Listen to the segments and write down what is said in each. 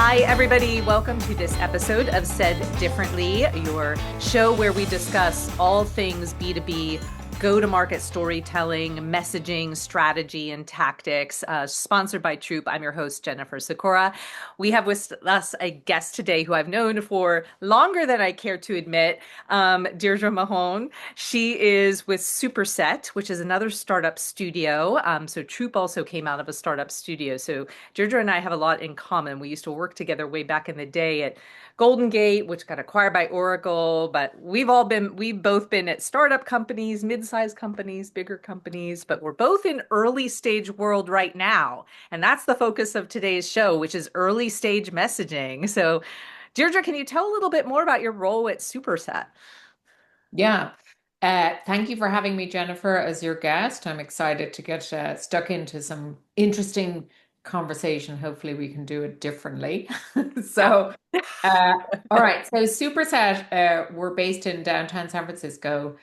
Hi, everybody. Welcome to this episode of Said Differently, your show where we discuss all things B2B, go-to-market storytelling, messaging, strategy, and tactics. Sponsored by Troupe. I'm your host, Jennifer Sikora. We have with us a guest today who I've known for longer than I care to admit, Deirdre Mahon. She is with Superset, which is another startup studio. So Troupe also came out of a startup studio. So Deirdre and I have a lot in common. We used to work together way back in the day at Golden Gate, which got acquired by Oracle, but we've both been at startup companies, mid-sized companies, bigger companies, but we're both in early stage world right now. And that's the focus of today's show, which is early stage messaging. So Deirdre, can you tell a little bit more about your role at Superset? Yeah. Thank you for having me, Jennifer, as your guest. I'm excited to get stuck into some interesting conversation. Hopefully, we can do it differently. Yeah. So, uh, all right. So, Superset, we're based in downtown San Francisco,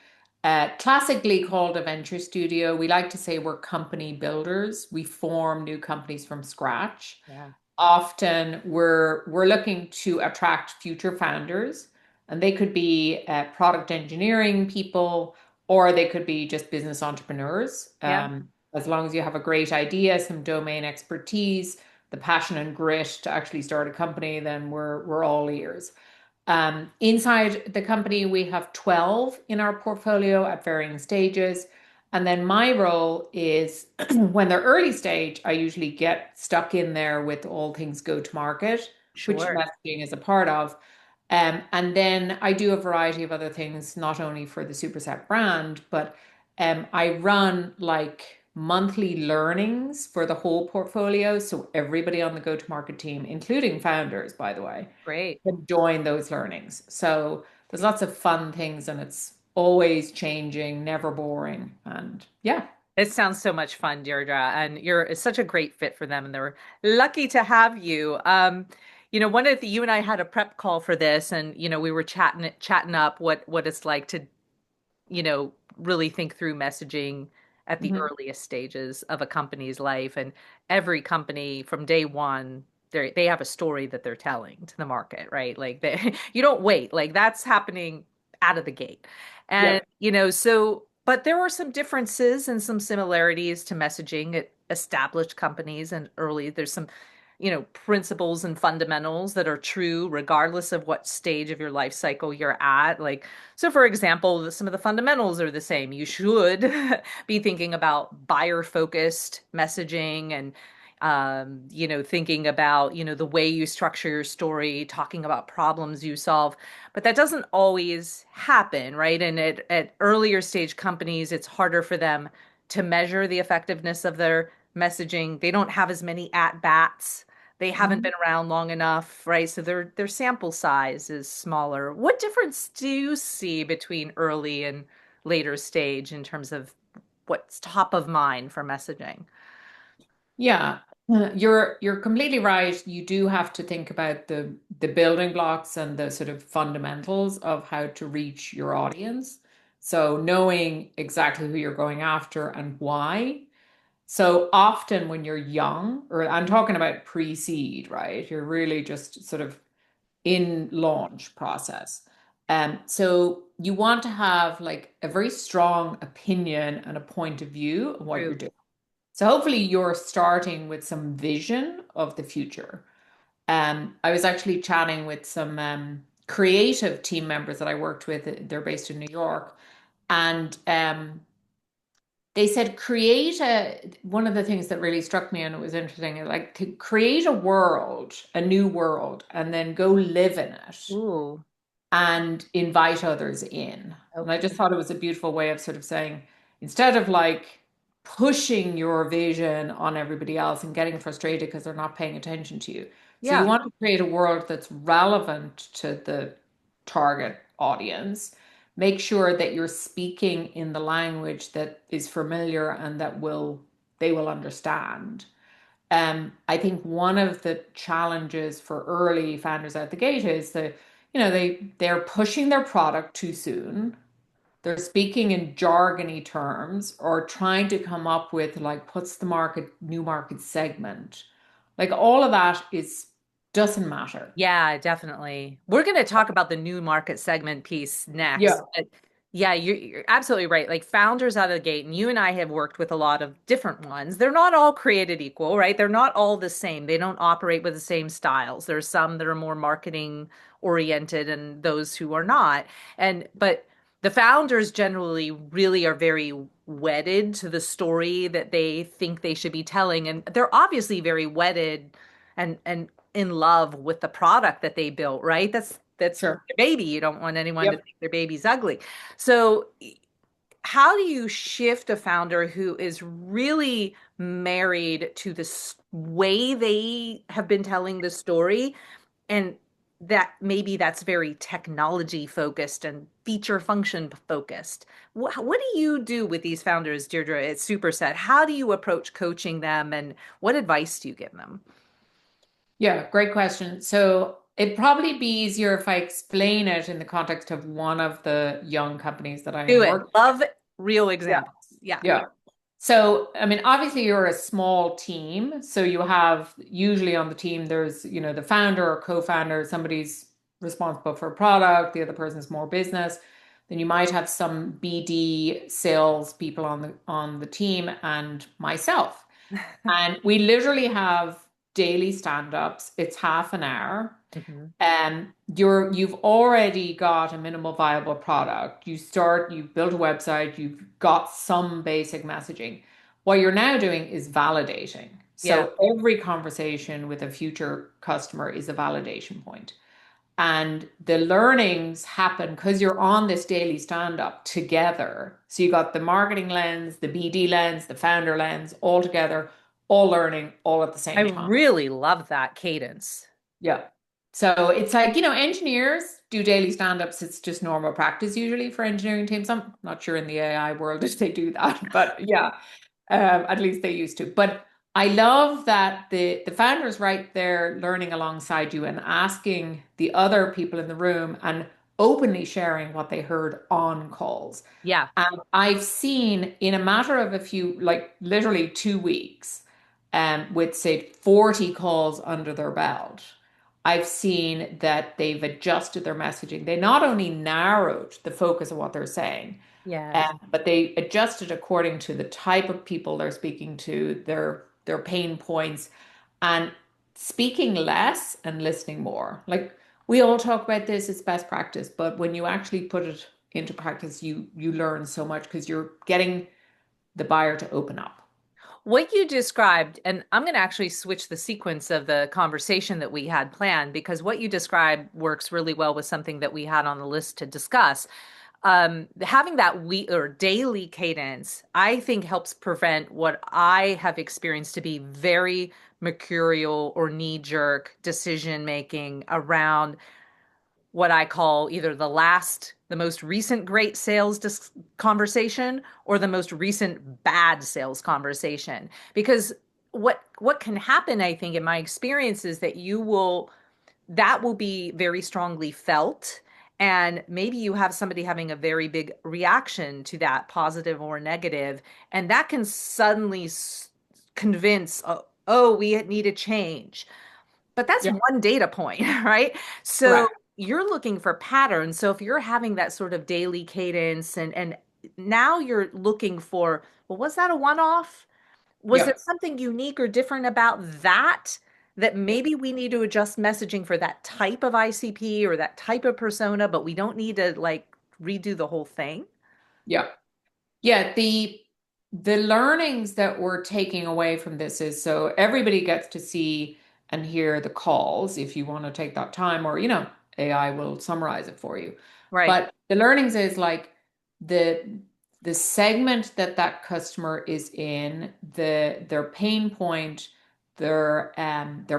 classically called a venture studio. We like to say we're company builders. We form new companies from scratch. Yeah. Often we're looking to attract future founders, and they could be product engineering people, or they could be just business entrepreneurs. Yeah. As long as you have a great idea, some domain expertise, the passion and grit to actually start a company, then we're all ears. Inside the company, we have 12 in our portfolio at varying stages. And then my role is when they're early stage, I usually get stuck in there with all things go to market, which Sure. messaging is a part of. And then I do a variety of other things, not only for the Superset brand, but I run like monthly learnings for the whole portfolio. So everybody on the go-to-market team, including founders, by the way, Great. can join those learnings. So there's lots of fun things and it's always changing, never boring. And yeah. It sounds so much fun, Deirdre, and you're such a great fit for them, and they're lucky to have you. One of you and I had a prep call for this, and we were chatting up what it's like to, really think through messaging at the Mhm. earliest stages of a company's life, and every company from day one. They have a story that they're telling to the market, right? Like you don't wait, like that's happening out of the gate. And, Yep. but there were some differences and some similarities to messaging at established companies and early. There's some, principles and fundamentals that are true regardless of what stage of your life cycle you're at. Like, so for example, some of the fundamentals are the same. You should be thinking about buyer focused messaging and thinking about, the way you structure your story, talking about problems you solve. But that doesn't always happen, right? And at earlier stage companies, it's harder for them to measure the effectiveness of their messaging. They don't have as many at bats. They haven't Mhm. been around long enough, right? So their sample size is smaller. What difference do you see between early and later stage in terms of what's top of mind for messaging? Yeah. You're completely right. You do have to think about the building blocks and the sort of fundamentals of how to reach your audience. So knowing exactly who you're going after and why. So often when you're young, or I'm talking about pre-seed, right? You're really just sort of in launch process. So you want to have like a very strong opinion and a point of view of what you're True. doing. So hopefully you're starting with some vision of the future. I was actually chatting with some creative team members that I worked with. They're based in New York, and they said create a one of the things that really struck me and it was interesting, like to create a world, a new world, and then go live in it Ooh, and invite others in. And I just okay. thought it was a beautiful way of sort of saying, instead of like pushing your vision on everybody else and getting frustrated because they're not paying attention to you. So you Yeah. want to create a world that's relevant to the target audience. Make sure that you're speaking in the language that is familiar and that will they will understand. I think one of the challenges for early founders out the gate is that, they're pushing their product too soon. They're speaking in jargony terms or trying to come up with like what's the new market segment. Like all of that is doesn't matter. Yeah, definitely. We're going to talk about the new market segment piece next. Yeah, But yeah, you're absolutely right. Like founders out of the gate, and you and I have worked with a lot of different ones. They're not all created equal, right? They're not all the same. They don't operate with the same styles. There's some that are more marketing oriented and those who are not. But the founders generally really are very wedded to the story that they think they should be telling. And they're obviously very wedded and in love with the product that they built, right? That's sure. their baby. You don't want anyone to Yep. think their baby's ugly. So how do you shift a founder who is really married to this way they have been telling the story and that maybe that's very technology focused and feature function focused. What do you do with these founders, Deirdre, at Superset? How do you approach coaching them and what advice do you give them? Yeah, great question. So it'd probably be easier if I explain it in the context of one of the young companies that I Do am it. working. Love real Yeah. examples. Yeah. Yeah. So, I mean, obviously you're a small team. So you have usually on the team, there's, the founder or co-founder, somebody's responsible for a product, the other person's more business. Then you might have some BD sales people on the team and myself. And we literally have daily stand-ups. It's half an hour. hmm You've already got a minimal viable product. You've built a website, you've got some basic messaging. What you're now doing is validating. Yeah. So every conversation with a future customer is a validation point. And the learnings happen because you're on this daily stand up together. So you got the marketing lens, the BD lens, the founder lens, all together, all learning all at the I same time. really love that cadence. Yeah. So it's like, engineers do daily stand-ups. It's just normal practice usually for engineering teams. I'm not sure in the AI world if they do that, but yeah, at least they used to. But I love that the founder's right there learning alongside you and asking the other people in the room and openly sharing what they heard on calls. Yeah. And I've seen in a matter of a few, like literally 2 weeks, with say 40 calls under their belt, I've seen that they've adjusted their messaging. They not only narrowed the focus of what they're saying, Yes. but they adjusted according to the type of people they're speaking to, their pain points, and speaking less and listening more. Like we all talk about this, it's best practice, but when you actually put it into practice, you learn so much because you're getting the buyer to open up. What you described, and I'm going to actually switch the sequence of the conversation that we had planned because what you described works really well with something that we had on the list to discuss. Having that week or daily cadence, I think helps prevent what I have experienced to be very mercurial or knee-jerk decision making around what I call either the most recent great sales conversation or the most recent bad sales conversation. Because what can happen, I think, in my experience, is that that will be very strongly felt. And maybe you have somebody having a very big reaction to that, positive or negative, and that can suddenly convince, oh, we need a change. But that's Yeah, one data point, right? So correct. you're looking for patterns. So if you're having that sort of daily cadence and now you're looking for, well, was that a one-off? Was there Yeah. something unique or different about that maybe we need to adjust messaging for that type of ICP or that type of persona, but we don't need to like redo the whole thing? Yeah. Yeah, the learnings that we're taking away from this is so everybody gets to see and hear the calls if you want to take that time, or AI will summarize it for you. Right. But the learnings is like the the segment that that customer is in, their pain point, their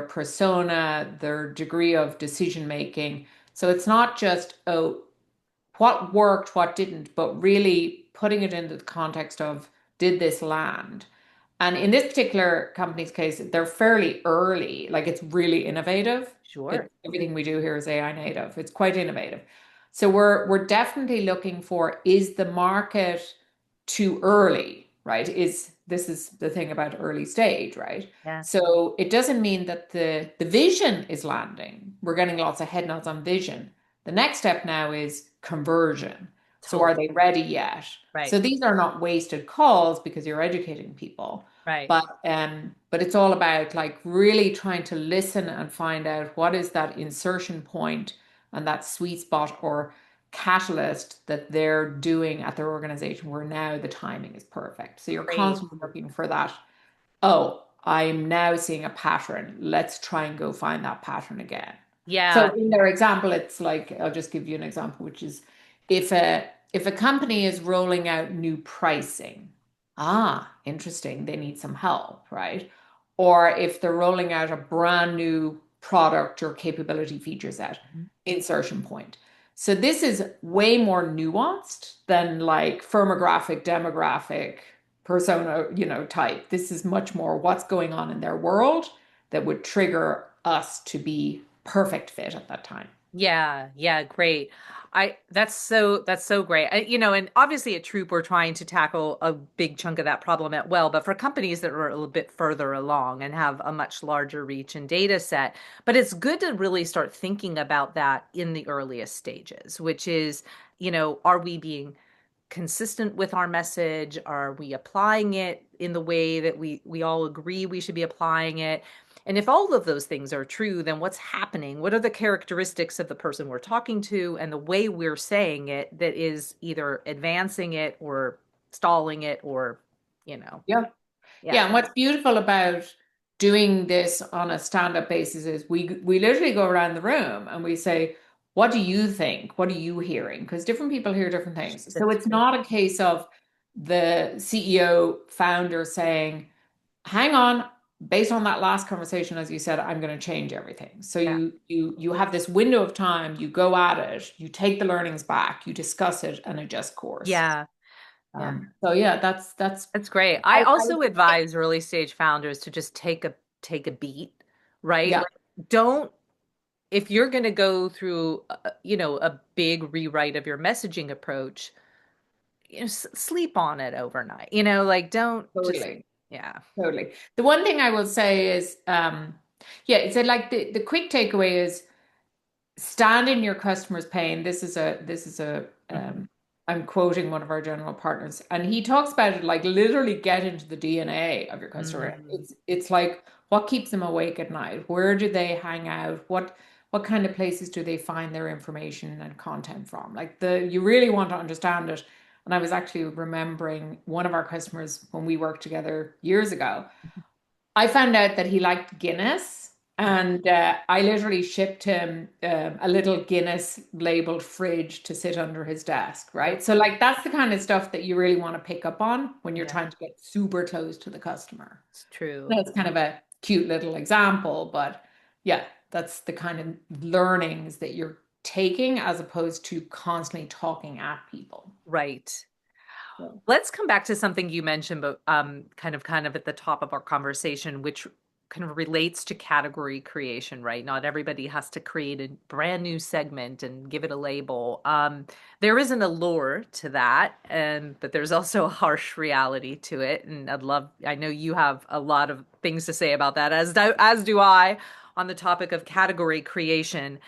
persona, their degree of decision making. So it's not just, oh, what worked, what didn't, but really putting it into the context of, did this land? And in this particular company's case, they're fairly early, like it's really innovative. Sure. Everything we do here is AI native. It's quite innovative. So we're definitely looking for, is the market too early, right? this is the thing about early stage, right? Yeah. So it doesn't mean that the vision is landing. We're getting lots of head nods on vision. The next step now is conversion. So are Totally. they ready yet? Right. So these are not wasted calls because you're educating people. Right. But it's all about like really trying to listen and find out what is that insertion point and that sweet spot or catalyst that they're doing at their organization where now the timing is perfect. So you're Great. constantly looking for that. Oh, I'm now seeing a pattern. Let's try and go find that pattern again. So Yeah. in their example, it's like, I'll just give you an example, which is if a company is rolling out new pricing, interesting, they need some help, right? Or if they're rolling out a brand new product or capability feature set, Mhm. insertion point. So this is way more nuanced than like firmographic, demographic, persona, type. This is much more what's going on in their world that would trigger us to be perfect fit at that time. Yeah, yeah, great. That's so great. And obviously at Troop we're trying to tackle a big chunk of that problem at well, but for companies that are a little bit further along and have a much larger reach and data set, but it's good to really start thinking about that in the earliest stages, which is, are we being consistent with our message? Are we applying it in the way that we all agree we should be applying it? And if all of those things are true, then what's happening? What are the characteristics of the person we're talking to and the way we're saying it that is either advancing it or stalling it or, Yeah. yeah. Yeah, and what's beautiful about doing this on a stand-up basis is we literally go around the room and we say, "What do you think? What are you hearing?" Because different people hear different things. So That's it's great. not a case of the CEO founder saying, "Hang on, based on that last conversation, as you said, I'm going to change everything." So Yeah. you have this window of time, you go at it, you take the learnings back, you discuss it, and adjust course. Yeah. Yeah. So yeah, that's That's great. I I also would say, advise early stage founders to just take a beat, right? yeah. Like don't if you're going to go through a big rewrite of your messaging approach, sleep on it overnight. Like don't just Totally. yeah. Totally. The one thing I will say is, yeah, it's like the quick takeaway is stand in your customer's pain. This is a Mhm. I'm quoting one of our general partners, and he talks about it like literally get into the DNA of your customer. Mm. It's like what keeps them awake at night? Where do they hang out? What kind of places do they find their information and content from? Like you really want to understand it. And I was actually remembering one of our customers when we worked together years ago. I found out that he liked Guinness, and I literally shipped him a little Guinness labeled fridge to sit under his desk, Oh, right? So, like, that's the kind of stuff that you really want to pick up on when you're yeah, trying to get super close to the customer. it's true. That's kind of a cute little example, but yeah, that's the kind of learnings that you're taking as opposed to constantly talking at people. Right. So, Let's come back to something you mentioned, but kind of at the top of our conversation, which kind of relates to category creation, right? Not everybody has to create a brand new segment and give it a label. There is an allure to that, and but there's also a harsh reality to it. And I know you have a lot of things to say about that, as do I, on the topic of category creation.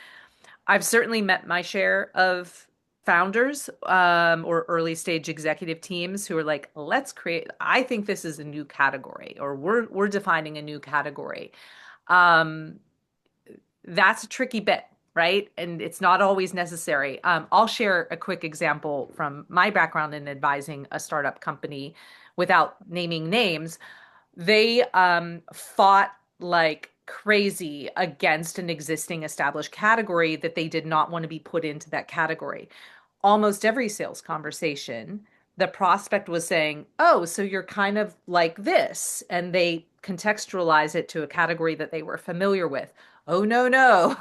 I've certainly met my share of founders or early stage executive teams who are like, let's create, I think this is a new category, or we're defining a new category. Um, that's a tricky bit, right? And it's not always necessary. I'll share a quick example from my background in advising a startup company without naming names. They fought like crazy against an existing established category that they did not want to be put into that category. Almost every sales conversation, the prospect was saying, "Oh, so you're kind of like this." And they contextualize it to a category that they were familiar with. "Oh, no, no,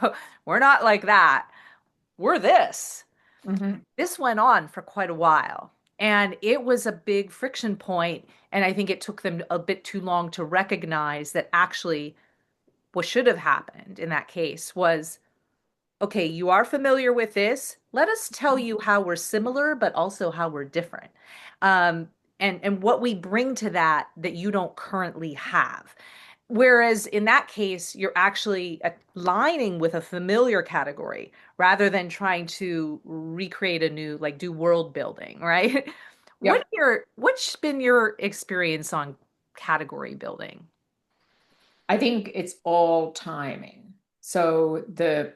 we're not like that. We're this." mhm. This went on for quite a while. And it was a big friction point. And I think it took them a bit too long to recognize that actually what should have happened in that case was, okay, you are familiar with this. Let us tell you how we're similar, but also how we're different. Um, and what we bring to that that you don't currently have. Whereas in that case, you're actually aligning with a familiar category rather than trying to recreate a new, like do world building, right? Yep. What's been your experience on category building? I think it's all timing. So the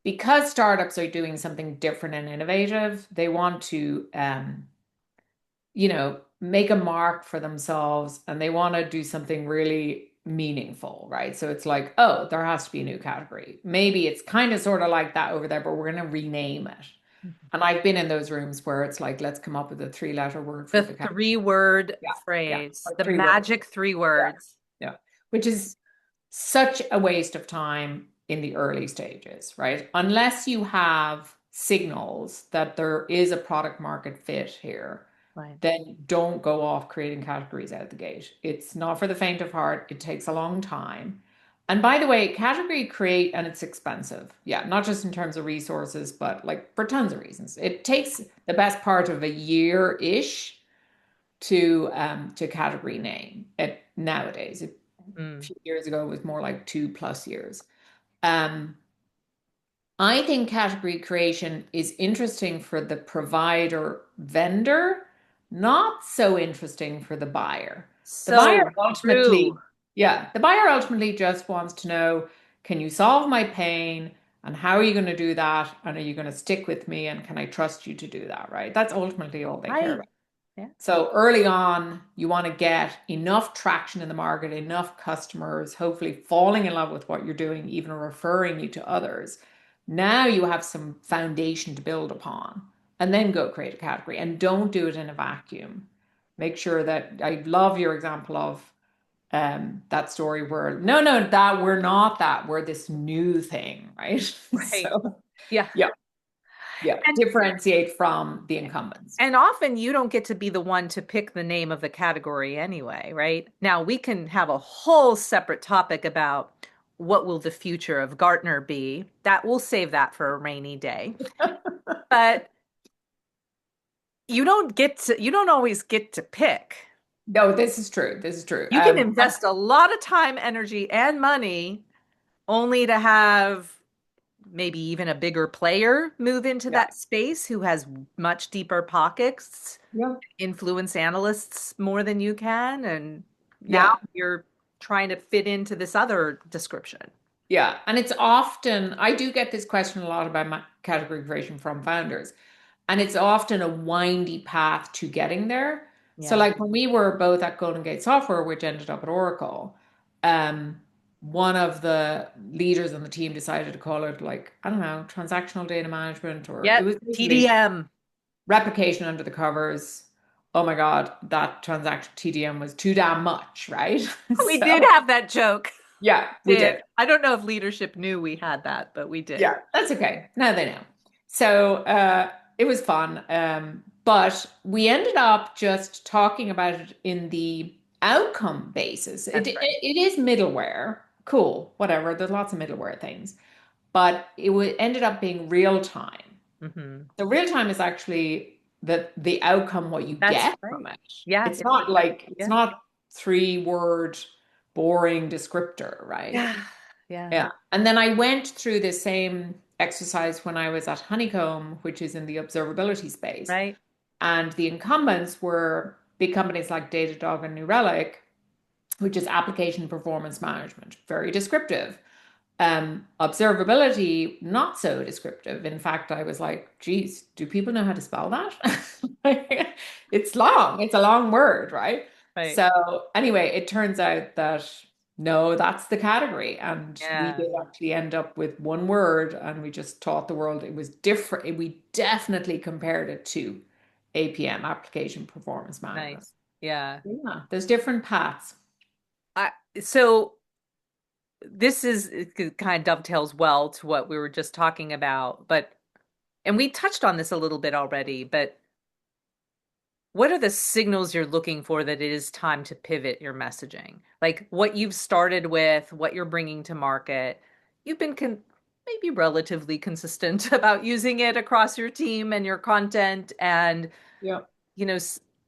because startups are doing something different and innovative, they want to make a mark for themselves and they want to do something really meaningful, right? So it's like, oh, there has to be a new category. Maybe it's kind of sort of like that over there, but we're going to rename it. And I've been in those rooms where it's like, let's come up with a three-letter word for The the category. three-word Yeah, yeah, phrase, or the three words. magic three Yeah, words. yeah. Which is such a waste of time in the early stages, right? Unless you have signals that there is a product market fit here, Right. then don't go off creating categories out the gate. It's not for the faint of heart. It takes a long time. And by the way, category create and it's expensive. Yeah, not just in terms of resources, but like for tons of reasons. It takes the best part of a year-ish to category name it nowadays. A Mm. few years ago it was more like 2+ years. Um, I think category creation is interesting for the provider vendor, not so interesting for the buyer. The buyer So true. ultimately, yeah, the buyer ultimately just wants to know, can you solve my pain? And how are you going to do that? And are you going to stick with me? And can I trust you to do that? Right? That's ultimately all they care Right. about. Yeah. So early on, you want to get enough traction in the market, enough customers, hopefully falling in love with what you're doing, even referring you to others. Now you have some foundation to build upon, and then go create a category. And don't do it in a vacuum. Make sure that I love your example of that story where no, no, that we're not that, we're this new thing, right? Right. So Yeah. yeah, yeah, And differentiate from the incumbents. and often you don't get to be the one to pick the name of the category anyway, right? Now we can have a whole separate topic about what will the future of Gartner be. That we'll save that for a rainy day. But you don't always get to pick. No, this is true. This is true. You can invest a lot of time, energy, and money only to have maybe even a bigger player move into yeah, that space who has much deeper pockets, yeah, influence analysts more than you can, and now yeah, you're trying to fit into this other description. yeah. And it's often, I do get this question a lot about my category creation from founders, and it's often a windy path to getting there. So, Yeah. like when we were both at Golden Gate Software, which ended up at Oracle, um, one of the leaders on the team decided to call it like, I don't know, transactional data management, or it Yep. was basically TDM. replication under the covers. Oh my God, that transaction TDM was too damn much, right? We did So have that joke. yeah, we Did. did. I don't know if leadership knew we had that, but we did. Yeah, that's okay. Now they know. So it was fun. But we ended up just talking about it in the outcome basis. That's right. It is middleware. Cool, whatever. There's lots of middleware things. But ended up being real time. Hmm. The real time is actually the outcome, what you That's get from right. it. Yeah. It's not like it's Yeah. not 3 word boring descriptor, right? Yeah. Yeah. Yeah. And then I went through the same exercise when I was at Honeycomb, which is in the observability space. Right. And the incumbents were big companies like Datadog and New Relic, which is application performance management, very descriptive. Observability, not so descriptive. In fact, I was like, geez, do people know how to spell that? It's long, it's a long word, right? Right. So, anyway, it turns out that no, that's the category. And we Yeah. did actually end up with one word, and we just taught the world it was different. We definitely compared it to APM, application performance management. Nice. Yeah. Yeah, there's different paths. I, so this is it kind of dovetails well to what we were just talking about, but and we touched on this a little bit already, but what are the signals you're looking for that it is time to pivot your messaging? Like what you've started with, what you're bringing to market. You've been maybe relatively consistent about using it across your team and your content and Yeah. you know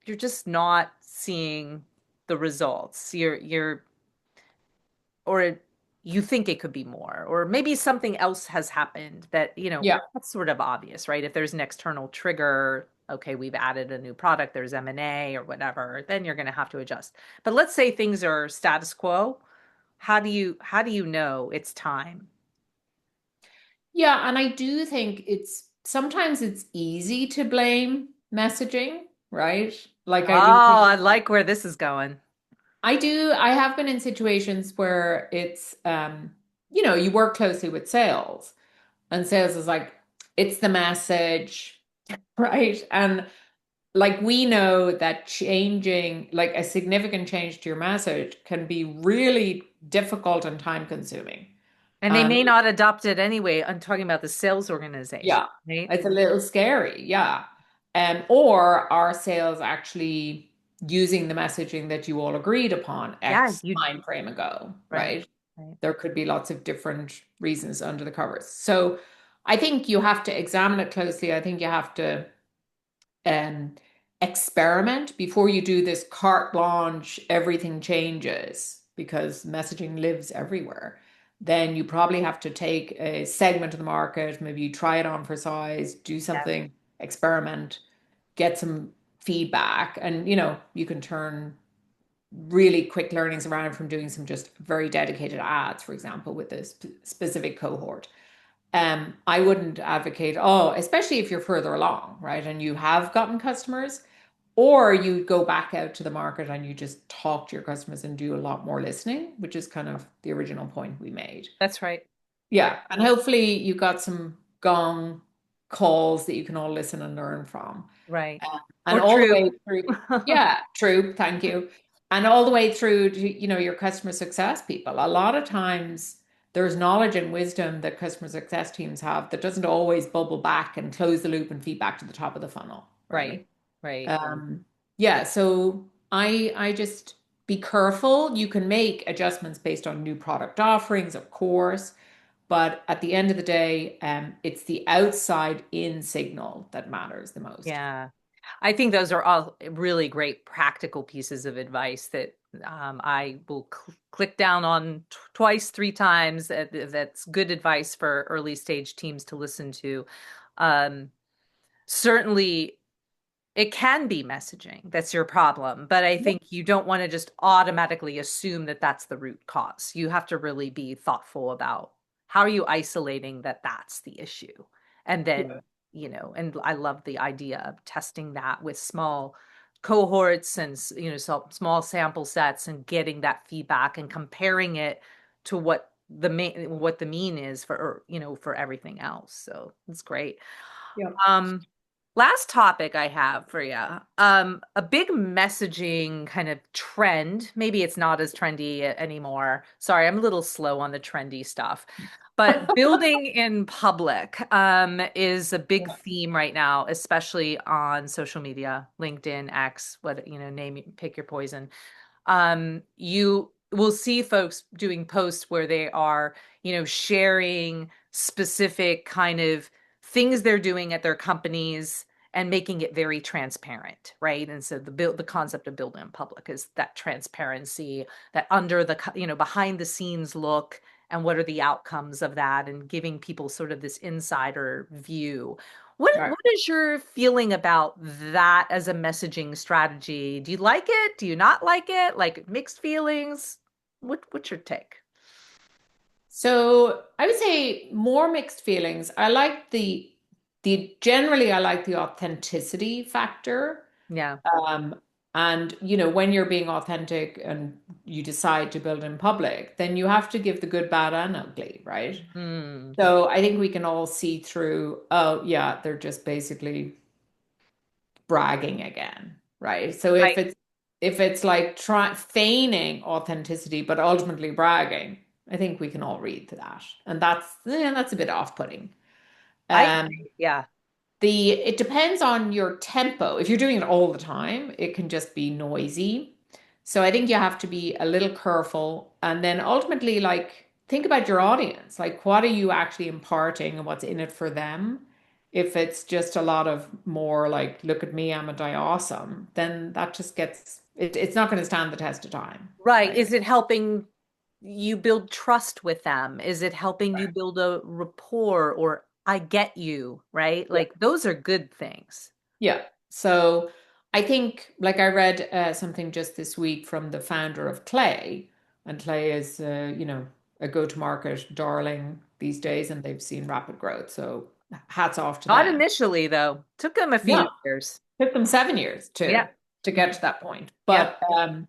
you're just not seeing the results. Or you think it could be more, or maybe something else has happened that, Yeah. that's sort of obvious, right? If there's an external trigger, okay, we've added a new product, there's M&A or whatever, then you're going to have to adjust. But let's say things are status quo. How do you know it's time? Yeah, and I do think it's sometimes it's easy to blame messaging, right? Like I do Oh, think I like where this is going. I have been in situations where it's you work closely with sales and sales is like, it's the message, right? And like we know that changing, like a significant change to your message can be really difficult and time consuming. And they And may not adopt it anyway. I'm talking about the sales organization, yeah, right? it's a little scary. Yeah. Or are sales actually using the messaging that you all agreed upon Yeah, X time frame ago, right, right? right. There could be lots of different reasons under the covers. So I think you have to examine it closely. I think you have to um, experiment before you do this carte blanche, everything changes because messaging lives everywhere. Then you probably have to take a segment of the market, maybe you try it on for size, do Yeah, something, experiment, get some feedback, and you can turn really quick learnings around from doing some just very dedicated ads, for example, with a specific cohort. I wouldn't advocate, oh, especially if you're further along, right? And you have gotten customers, or you go back out to the market and you just talk to your customers and do a lot more listening, which is kind of the original point we made. that's right. Yeah. And hopefully you got some gong calls that you can all listen and learn from. Right. And Or all the Troupe. way through, yeah, true, thank you. And all the way through to, your customer success people. A lot of times there's knowledge and wisdom that customer success teams have that doesn't always bubble back and close the loop and feed back to the top of the funnel, Right. right? Right. Yeah, so I just be careful. You can make adjustments based on new product offerings, of course, but at the end of the day, it's the outside in signal that matters the most. Yeah. I think those are all really great practical pieces of advice that I will click down on twice, three times. That's good advice for early stage teams to listen to. Um, Certainly, it can be messaging that's your problem, but I think you don't want to just automatically assume that that's the root cause. You have to really be thoughtful about how are you isolating that that's the issue. And then, and I love the idea of testing that with small cohorts and, small sample sets and getting that feedback and comparing it to what the mean is for everything else. So it's great. Yeah. Um, Last topic I have for you. A big messaging kind of trend. Maybe it's not as trendy anymore. Sorry, I'm a little slow on the trendy stuff. But building in public is a big Yeah. theme right now, especially on social media, LinkedIn, X, pick your poison. You will see folks doing posts where they are, sharing specific kind of things they're doing at their companies and making it very transparent, right? And so the concept of building in public is that transparency, that under the, behind the scenes look, and what are the outcomes of that, and giving people sort of this insider view. Right. What is your feeling about that as a messaging strategy? Do you like it? Do you not like it? Like mixed feelings? What's your take? So I would say more mixed feelings. I like the generally I like the authenticity factor. Yeah. Um, and when you're being authentic and you decide to build in public, then you have to give the good, bad, and ugly, right? Hmm. So I think we can all see through, oh yeah, they're just basically bragging again, right? So Right. if it's like feigning authenticity but ultimately bragging, I think we can all read to that, and that's a bit off-putting. I Um, agree. Yeah. it depends on your tempo. If you're doing it all the time, it can just be noisy. So I think you have to be a little careful, and then ultimately, like, think about your audience. Like, what are you actually imparting and what's in it for them? If it's just a lot of more like, look at me, I'm a die awesome, then that just it's not going to stand the test of time, Right. right? Is it helping you build trust with them? Is it helping you Right. build a rapport or I get you, right? Yeah. Like those are good things. Yeah. So I think, like, I read something just this week from the founder of Clay, and Clay is, a go-to-market darling these days, and they've seen rapid growth. So hats off to Not them. initially, though. Took them a few Yeah, years. took them 7 years Yeah. to get to that point. Yeah. But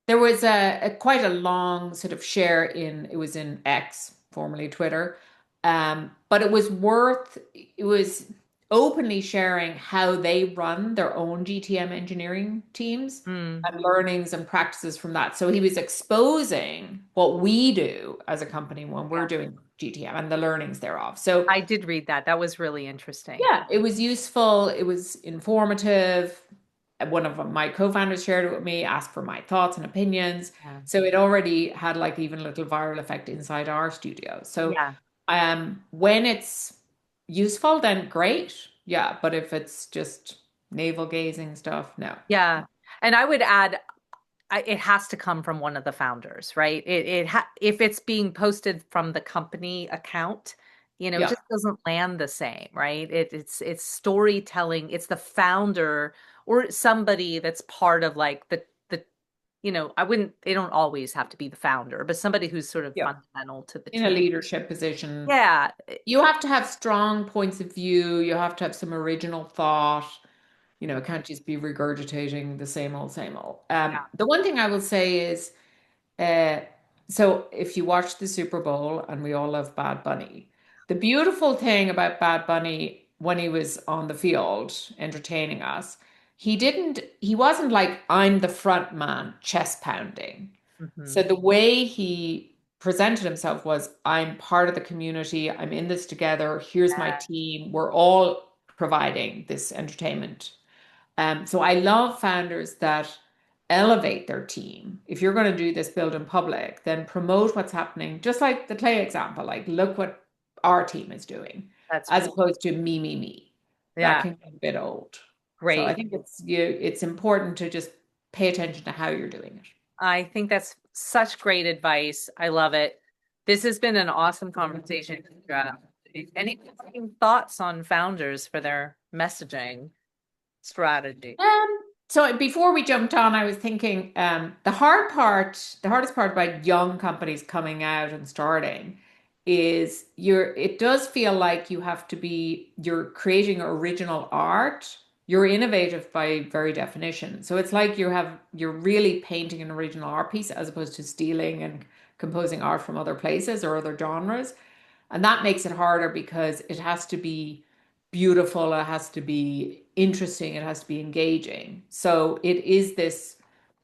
there was a quite a long sort of share it was in X, formerly Twitter. But it was openly sharing how they run their own GTM engineering teams Mm. and learnings and practices from that. So he was exposing what we do as a company when we're Yeah. doing GTM and the learnings thereof. So I did read that. That was really interesting. yeah, it was useful. It was informative. One of my co-founders shared it with me, asked for my thoughts and opinions. Yeah. So it already had like even a little viral effect inside our studio. So Yeah. when it's useful, then great. Yeah. But if it's just navel gazing stuff, no. Yeah. And I would add, it has to come from one of the founders, right? If it's being posted from the company account, it Yeah. just doesn't land the same, right? It's storytelling. It's the founder or somebody that's part of like I wouldn't, they don't always have to be the founder, but somebody who's sort of Yeah. fundamental to the In a team. leadership position, Yeah. you have to have strong points of view. You have to have some original thought. It can't just be regurgitating the same old, same old. Yeah. The one thing I will say is, uh, so if you watch the Super Bowl, and we all love Bad Bunny, the beautiful thing about Bad Bunny when he was on the field entertaining us, he wasn't like, I'm the front man, chest pounding. Hmm. So the way he presented himself was, I'm part of the community, I'm in this together, here's my team, we're all providing this entertainment. So I love founders that elevate their team. If you're going to do this build in public, then promote what's happening, just like the Clay example, like, look what our team is doing, That's as opposed to me, me, me. That yeah, can get a bit old. So I great. think it's important to just pay attention to how you're doing it. I think that's such great advice. I love it. This has been an awesome conversation. Any thoughts on founders for their messaging strategy? So before we jumped on, I was thinking the hardest part about young companies coming out and starting is it does feel like you're creating original art. You're innovative by very definition. So it's like you're really painting an original art piece as opposed to stealing and composing art from other places or other genres. And that makes it harder because it has to be beautiful, it has to be interesting, it has to be engaging. So it is this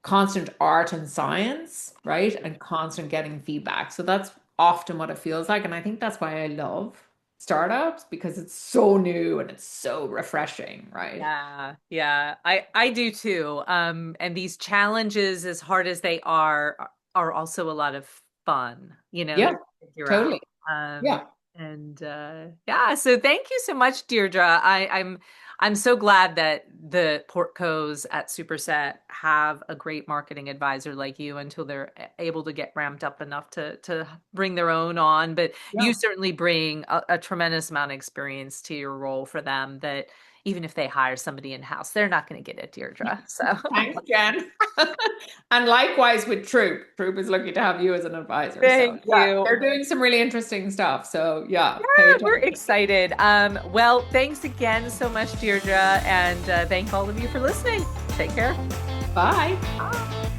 constant art and science, right? And constant getting feedback. So that's often what it feels like. And I think that's why I love startups, because it's so new and it's so refreshing, right? Yeah, yeah. I do too. And these challenges, as hard as they are also a lot of fun, Yeah, to figure out. totally. Um, Yeah. and yeah, so thank you so much, Deirdre. I'm so glad that the Portcos at Superset have a great marketing advisor like you until they're able to get ramped up enough to bring their own on. But Yeah. you certainly bring a tremendous amount of experience to your role for them that even if they hire somebody in-house, they're not going to get it, Deirdre. So Thanks, Jen. And likewise with Troupe. Troupe is lucky to have you as an advisor. So thank yeah, you. they're doing some really interesting stuff. So yeah, pay Yeah, we're attention. excited. Well, thanks again so much, Deirdre, and thank all of you for listening. Take care. Bye. Bye.